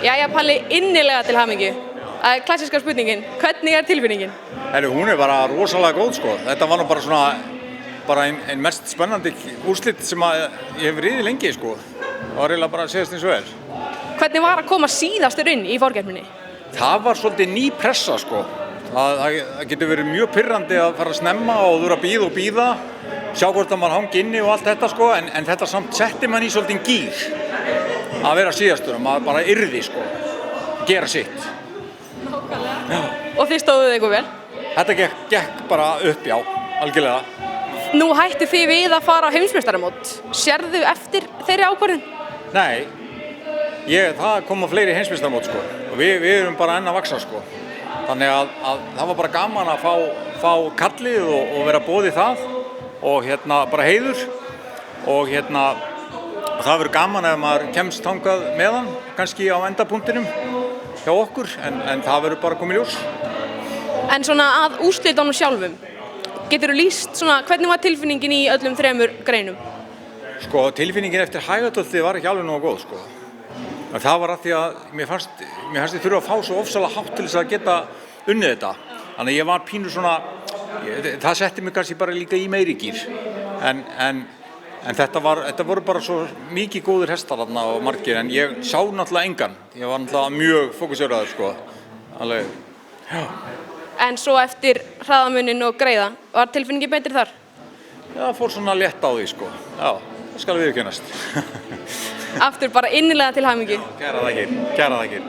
Jæja, Palli, innilega til hamingju. Klassíska spurningin, hvernig tilfinningin? Hún bara rosalega góð sko. Þetta var nú bara ein mest spennandi úrslit sem ég hef riðið lengi sko. Það var eiginlega bara að segast eins og vel. Hvernig var að koma síðastur inn í forkeppninni? Það var svolítið ný pressa sko. Það getur verið mjög pirrandi að fara að snemma og þú eru að bíða, sjá hvort að maður hangi inni og allt þetta sko, en þetta samt setti mann í svolítið gír að vera síðastur, að maður bara yrði sko, gera sitt. Nákvæmlega. Og þið stóðuð ykkur vel? Þetta gekk bara upp, já, algjörlega. Nú hættu þið við að fara á heimsmeistaramót. Sérðu eftir þeirri ákvörðun? Nei, það koma fleiri heimsmeistaramót sko, og við erum bara enn að vaxa sko. Þannig að það var bara gaman að fá kallið og vera boðið það og bara heiður og það verður gaman ef maður kemst þangað með hann, kannski á endapunktinum hjá okkur, en það verður bara komið ljós. En svona að úrslitunum sjálfum, geturðu lýst svona hvernig var tilfinningin í öllum þremur greinum? Sko, tilfinningin eftir hægadöldi var ekki alveg nógu góð sko. En það var að því að mér fannst þið þurfa að fá svo ofsalega hátt til þess að geta unnið þetta. Þannig að ég var pínu svona, það setti mig kannski bara líka í meiri gír. En þetta voru bara svo mikið góðir hestar þarna og margir, en ég sá náttúrulega engan. Ég var náttúrulega mjög fókuseraður sko. Alveg, já. En svo eftir hraðamunin og greiða, var tilfinningin betri þar? Já, það fór svona létt á því sko. Já, það skal viðurkennast. Aftur bara innilega til hamingju. Kærar þakkir.